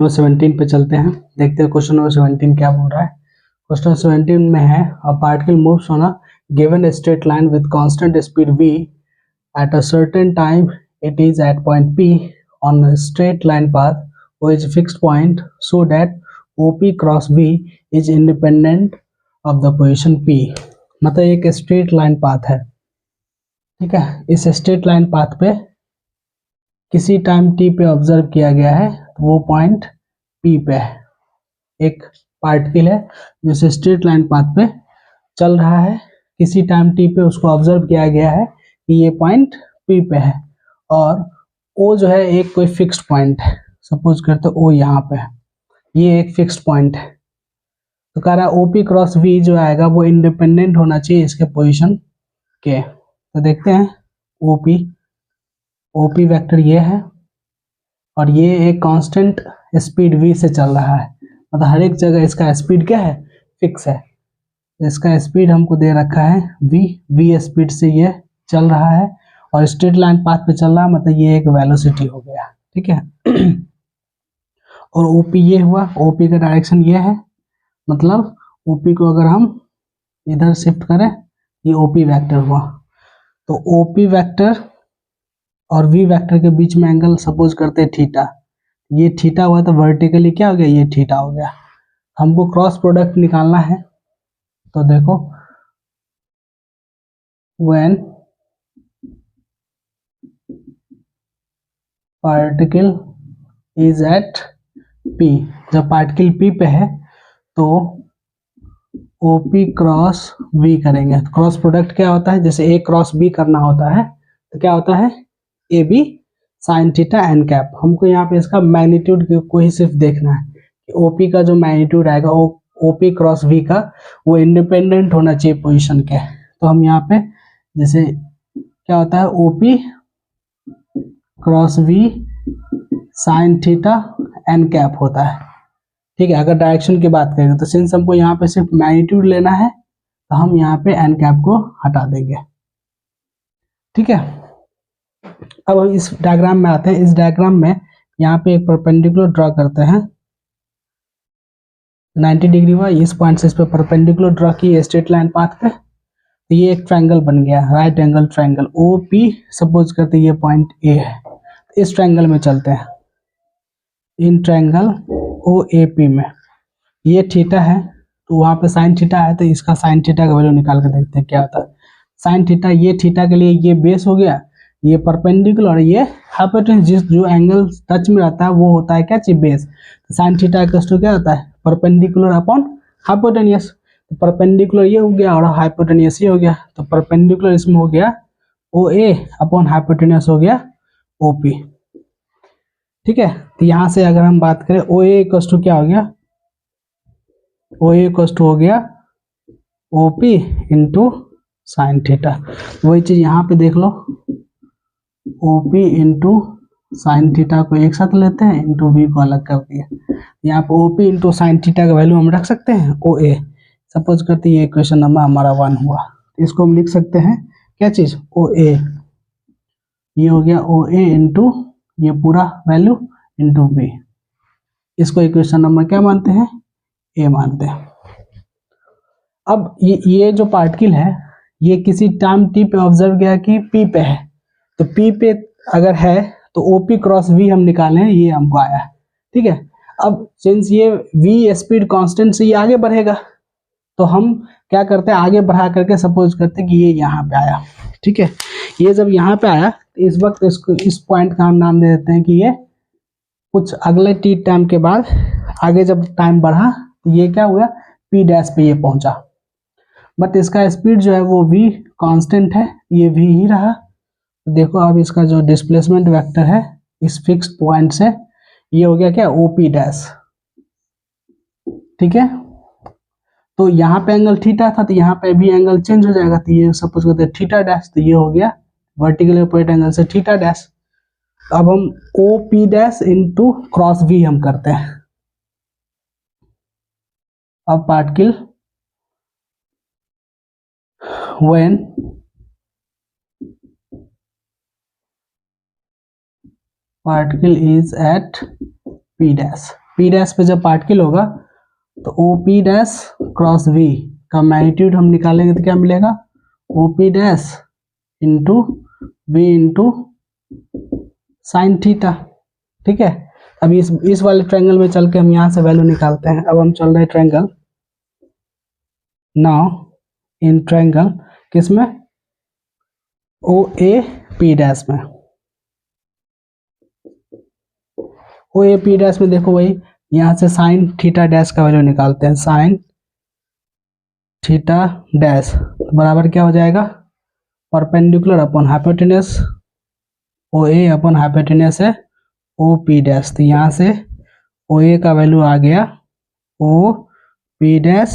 Number 17 पे चलते हैं, देखते हैं क्वेश्चन नंबर 17 क्या बोल रहा है। क्वेश्चन 17 में है a particle moves on a given straight line with constant speed v at a certain time it is at point p on a straight line path which is fixed point so that op cross v is independent of the position p। मतलब एक straight line path है, ठीक है। इस straight line path पे किसी time t पे observe किया गया है, तो वो पॉइंट p पे है। एक पार्टिकल है जो स्ट्रेट लाइन पाथ पे चल रहा है, किसी टाइम t पे उसको ऑब्जर्व किया गया है कि ये पॉइंट p पे है, और o जो है एक कोई फिक्स्ड पॉइंट है। सपोज करते o यहाँ पे है, ये एक फिक्स्ड पॉइंट है। तो कह रहा है OP क्रॉस V जो आएगा वो इंडिपेंडेंट होना चाहिए इसके पोजीशन के। तो देखते हैं OP वेक्टर ये है और ये एक कांस्टेंट स्पीड v से चल रहा है, मतलब हर एक जगह इसका स्पीड क्या है, फिक्स है। इसका स्पीड हमको दे रखा है v स्पीड से ये चल रहा है और स्ट्रेट लाइन पाथ पे चल रहा है, मतलब ये एक वेलोसिटी हो गया, ठीक है। और OP ये हुआ, OP का डायरेक्शन ये है, मतलब OP को अगर हम इधर शिफ्ट करें, ये OP वेक्टर हुआ। तो OP वेक्टर और V वेक्टर के बीच में एंगल सपोज करते हैं थीटा, ये थीटा हुआ तो वर्टिकली क्या हो गया, ये थीटा हो गया। हमको क्रॉस प्रोडक्ट निकालना है, तो देखो when particle is at P, जब पार्टिकल P पे है तो OP क्रॉस V करेंगे। तो क्रॉस प्रोडक्ट क्या होता है, जैसे A क्रॉस B करना होता है तो क्या होता है, AB sine theta n cap. हमको यहाँ पे इसका मैग्नीट्यूड को ही सिर्फ देखना है कि OP का जो मैग्नीट्यूड आएगा वो OP क्रॉस V का वो इंडिपेंडेंट होना चाहिए पोजीशन के। तो हम यहाँ पे जैसे क्या होता है, OP cross V sine theta n cap होता है, ठीक है। अगर डायरेक्शन की बात करेंगे तो सिंस हमको यहाँ पे सिर्फ मैग्नीट्यूड लेना है तो हम यहाँ पे एन कैप को हटा देंगे, ठीक है। अब हम इस डायग्राम में आते हैं। इस डायग्राम में यहाँ पे एक परपेंडिकुलर ड्रॉ करते हैं 90 डिग्री हुआ, इस पॉइंट से इस पे परपेंडिकुलर ड्रॉ की स्ट्रेट लाइन पाथ पे, तो ये एक ट्रायंगल बन गया, right angle triangle. OP suppose करते ये पॉइंट A है, इस ट्रायंगल में चलते हैं, इन ट्रायंगल OAP में ये थीटा है, तो वहाँ पे साइन थीटा है, तो इसका साइन थीटा का वैल्यू निकाल के देखते हैं क्या होता है। साइन थीटा, ये थीटा के लिए ये बेस हो गया, ये परपेंडिकुलर और ये हाइपोटेन्यूज, जिस जो एंगल टच में रहता है वो होता है क्या चीज, बेस। तो साइन थीटा इक्वल टू क्या होता है, परपेंडिकुलर अपॉन हाइपोटेन्यूज। तो परपेंडिकुलर ये हो गया और हाइपोटेन्यूज ये हो गया, तो परपेंडिकुलर इसमें हो गया OA अपॉन हाइपोटेन्यूज हो गया OP, ठीक है। तो यहाँ से अगर हम बात करें OA इक्वल टू क्या हो गया, OA इक्वल टू हो गया OP इंटू साइन थीटा। वही चीज यहाँ पे देख लो, OP इंटू साइन थीटा को एक साथ लेते हैं, इंटू V को अलग कर दिया। यहाँ पे OP इंटू साइन थीटा का वैल्यू हम रख सकते हैं OA। सपोज करते ये इक्वेशन नंबर हमारा 1 हुआ, तो इसको हम लिख सकते हैं क्या चीज, OA। ये हो गया OA इंटू ये पूरा वैल्यू इंटू V। इसको इक्वेशन नंबर क्या मानते हैं, A मानते हैं। अब ये जो पार्टिकल है ये किसी टाइम t पे ऑब्जर्व किया कि P पे है, तो P पे अगर है तो OP क्रॉस V हम निकालें, ये हमको आया है, ठीक है। अब सिंस ये V स्पीड कांस्टेंट से ये आगे बढ़ेगा, तो हम क्या करते हैं, आगे बढ़ा करके सपोज करते हैं कि ये यहाँ पे आया, ठीक है। ये जब यहाँ पे आया तो इस वक्त इसको इस पॉइंट का हम नाम दे देते हैं कि ये कुछ अगले t टाइम के बाद आगे जब टाइम बढ़ा तो ये क्या हुआ, P डैश पे ये पहुंचा, बट इसका स्पीड जो है वो V कांस्टेंट है, ये V ही रहा। देखो अब इसका जो डिस्प्लेसमेंट वेक्टर है इस फिक्स्ड पॉइंट से ये हो गया क्या, OP डैश, ठीक है। तो यहाँ पे एंगल थीटा था, तो यहाँ पे भी एंगल चेंज हो जाएगा, तो ये सपोज करते हैं थीटा डैश, तो ये हो गया वर्टिकल अपोजिट एंगल से थीटा डैश। अब हम OP dash into cross V हम करते हैं। अब particle when particle is at P dash, P dash पे जब पार्टिकल होगा तो O P dash cross V का मैग्नीट्यूड हम निकालेंगे तो क्या मिलेगा, O P dash into V into sine theta. ठीक है, अब इस वाले ट्रायंगल में चल के हम यहाँ से वैल्यू निकालते हैं। अब हम चल रहे ट्रायंगल, नाउ इन ट्रायंगल किसमें, ओ ए पी डैश में। ओ ए पी डैश में देखो वही यहाँ से साइन थीटा डैश का वैल्यू निकालते हैं। साइन थीटा डैश बराबर क्या हो जाएगा, परपेंडिकुलर अपॉन हाइपोटेन्यूस, ओ ए अपॉन हाइपोटेन्यूस है ओ पी डैश। तो यहाँ से ओ ए का वैल्यू आ गया O P dash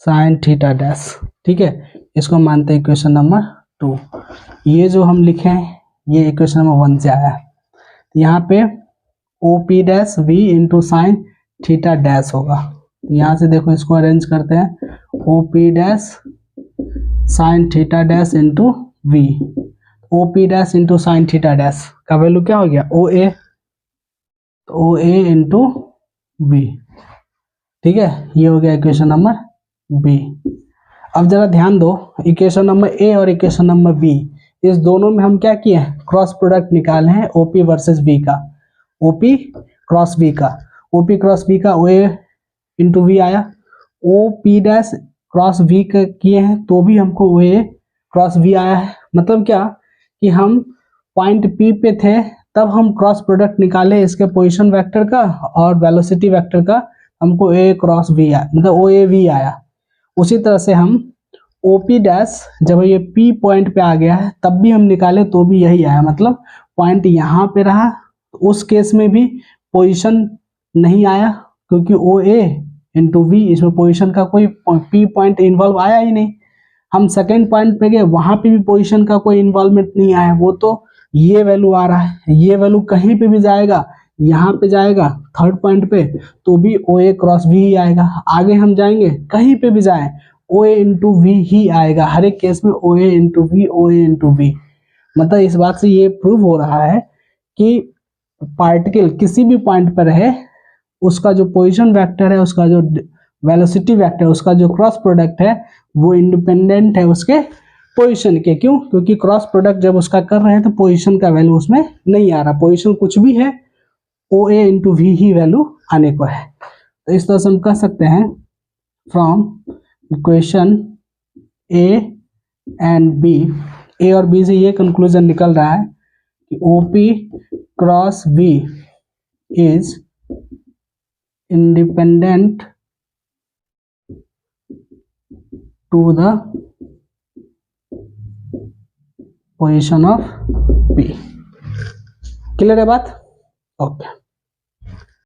sine theta dash. ठीक है, इसको मानते हैं इक्वेशन नंबर 2। ये जो हम लिखे हैं ये इक्वेशन नंबर 1 से आया है। यहाँ पे O P dash V into sine theta dash होगा। यहाँ से देखो इसको अरेंज करते हैं, O P dash sine theta dash into V. O P dash into sine theta dash का वैल्यू क्या हो गया, ओ ए इंटू बी। ठीक है, ये हो गया इक्वेशन नंबर बी। अब जरा ध्यान दो, इक्वेशन नंबर ए और इक्वेशन नंबर बी, इस दोनों में हम क्या किए हैं, क्रॉस प्रोडक्ट निकाले हैं ओपी वर्सेस बी का, ओपी क्रॉस बी का। ओपी क्रॉस बी का ओ ए इंटू वी आया, O P dash cross V का किए हैं तो भी हमको ओ ए क्रॉस वी आया है। मतलब क्या कि हम पॉइंट पी पे थे तब हम क्रॉस प्रोडक्ट निकाले इसके पोजीशन वेक्टर का और वेलोसिटी वेक्टर का, हमको ए क्रॉस वी आया, मतलब ओ ए वी आया। उसी तरह से हम ओ पी डैश जब ये पी पॉइंट पे आ गया है तब भी हम निकाले तो भी यही आया, मतलब पॉइंट यहाँ पे रहा, उस केस में भी पोजीशन नहीं आया क्योंकि ओ ए इंटू वी इसमें पोजीशन का कोई पी पॉइंट इन्वॉल्व आया ही नहीं। हम सेकेंड पॉइंट पे गए वहां पे भी पोजीशन का कोई इन्वॉल्वमेंट नहीं आया, वो तो ये वैल्यू आ रहा है, ये वैल्यू कहीं पे भी जाएगा, यहाँ पे जाएगा थर्ड पॉइंट पे तो भी ओ ए क्रॉस वी ही आएगा। आगे हम जाएंगे कहीं पे भी जाए ओ ए इंटू वी ही आएगा, हर एक केस में O A into V, O A into V. मतलब इस बात से ये प्रूव हो रहा है कि पार्टिकल किसी भी पॉइंट पर रहे उसका जो पोजीशन वेक्टर है, उसका जो वेलोसिटी वेक्टर, उसका जो क्रॉस प्रोडक्ट है वो इंडिपेंडेंट है उसके पोजीशन के। क्यों, क्योंकि क्रॉस प्रोडक्ट जब उसका कर रहे हैं तो पोजीशन का वैल्यू उसमें नहीं आ रहा, पोजीशन कुछ भी है ओ A into we he value आने को है। तो इस तरह से हम कह सकते हैं from equation A and B, A और बी से ये कंक्लूजन निकल रहा है कि O P cross V is independent to the position of P. Clear है बात? ओके।